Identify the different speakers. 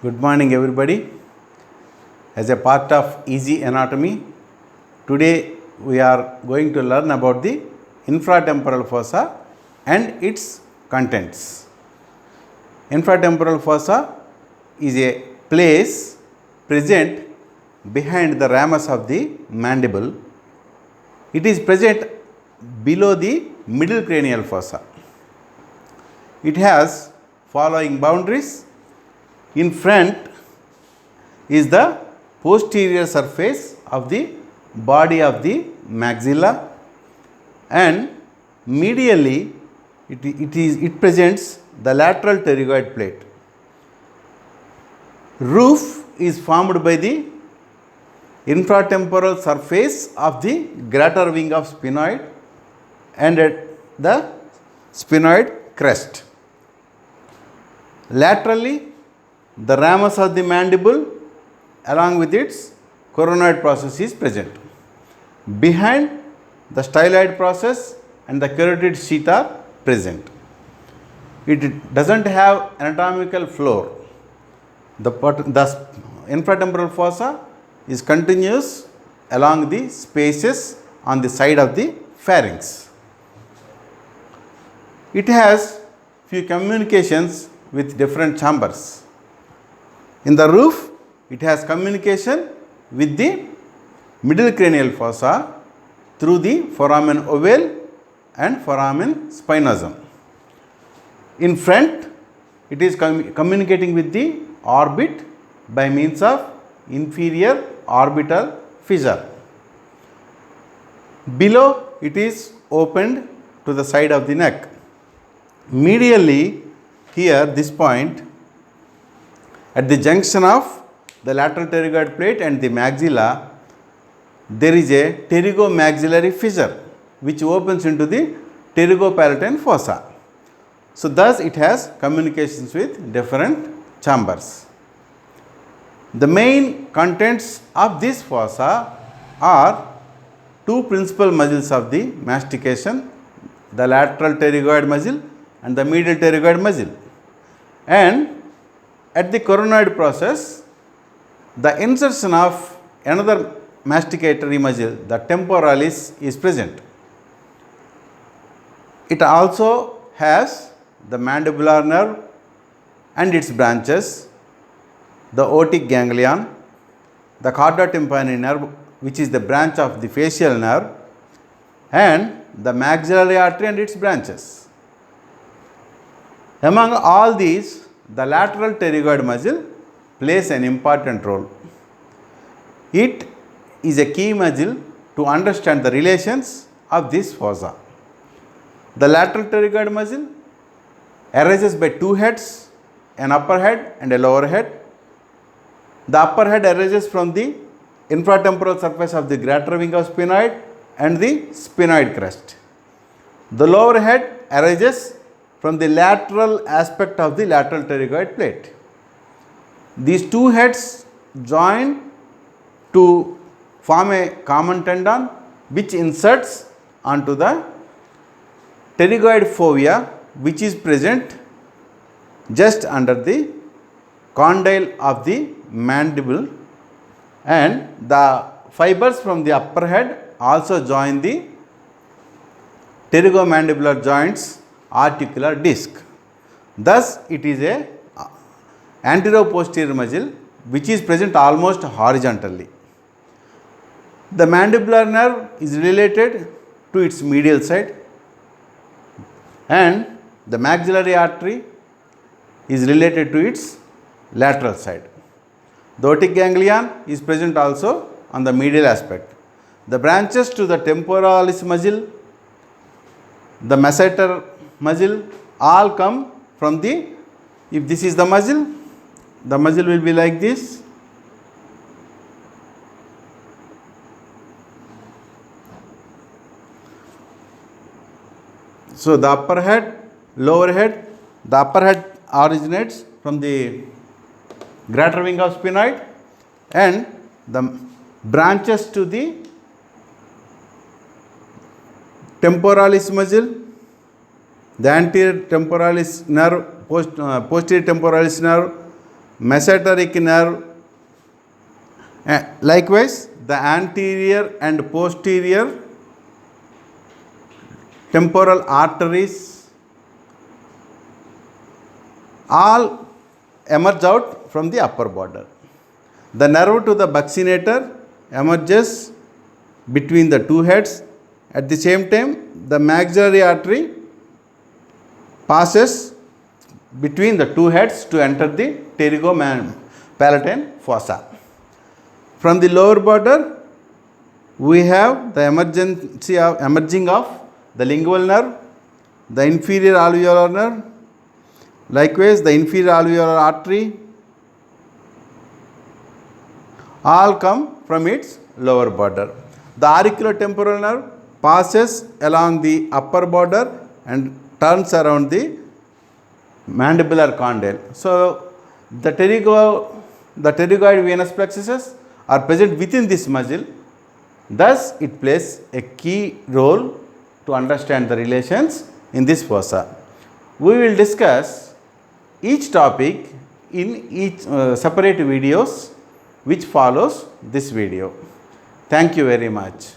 Speaker 1: Good morning, everybody. As a part of Easy Anatomy, today we are going to learn about the infratemporal fossa and its contents. Infratemporal fossa is a place present behind the ramus of the mandible. It is present below the middle cranial fossa. It has following boundaries. In front is the posterior surface of the body of the maxilla, and medially it presents the lateral pterygoid plate. Roof is formed by the infratemporal surface of the greater wing of sphenoid and at the sphenoid crest. Laterally, the ramus of the mandible along with its coronoid process is present. Behind, the styloid process and the carotid sheath are present. It doesn't have anatomical floor. The infratemporal fossa is continuous along the spaces on the side of the pharynx. It has few communications with different chambers. In the roof, it has communication with the middle cranial fossa through the foramen ovale and foramen spinosum. In front, it is communicating with the orbit by means of inferior orbital fissure. Below, it is opened to the side of the neck. Medially, here this point, at the junction of the lateral pterygoid plate and the maxilla, there is a pterygomaxillary fissure which opens into the pterygopalatine fossa. So, thus it has communications with different chambers. The main contents of this fossa are two principal muscles of the mastication, the lateral pterygoid muscle and the medial pterygoid muscle. And at the coronoid process, the insertion of another masticatory muscle, the temporalis, is present. It also has the mandibular nerve and its branches, the otic ganglion, the chordotympani nerve, which is the branch of the facial nerve, and the maxillary artery and its branches. Among all these, the lateral pterygoid muscle plays an important role. It is a key muscle to understand the relations of this fossa. The lateral pterygoid muscle arises by two heads, an upper head and a lower head. The upper head arises from the infratemporal surface of the greater wing of sphenoid and the sphenoid crest. The lower head arises from the lateral aspect of the lateral pterygoid plate. These two heads join to form a common tendon which inserts onto the pterygoid fovea, which is present just under the condyle of the mandible, and the fibers from the upper head also join the pterygomandibular joints articular disc. Thus, it is a anteroposterior muscle which is present almost horizontally. The mandibular nerve is related to its medial side, and the maxillary artery is related to its lateral side. The otic ganglion is present also on the medial aspect. The branches to the temporalis muscle, the masseter muscle, all come from the, if this is the muscle will be like this. So, the upper head, lower head, the upper head originates from the greater wing of sphenoid, and the branches to the temporalis muscle, the anterior temporalis nerve, posterior temporalis nerve, mesenteric nerve. Likewise, the anterior and posterior temporal arteries all emerge out from the upper border. The nerve to the buccinator emerges between the two heads. At the same time, the maxillary artery passes between the two heads to enter the pterygopalatine fossa. From the lower border, we have the emerging of the lingual nerve, the inferior alveolar nerve, likewise the inferior alveolar artery, all come from its lower border. The auriculotemporal nerve passes along the upper border and turns around the mandibular condyle. So, the pterygoid venous plexuses are present within this muscle. Thus, it plays a key role to understand the relations in this fossa. We will discuss each topic in each separate videos which follows this video. Thank you very much.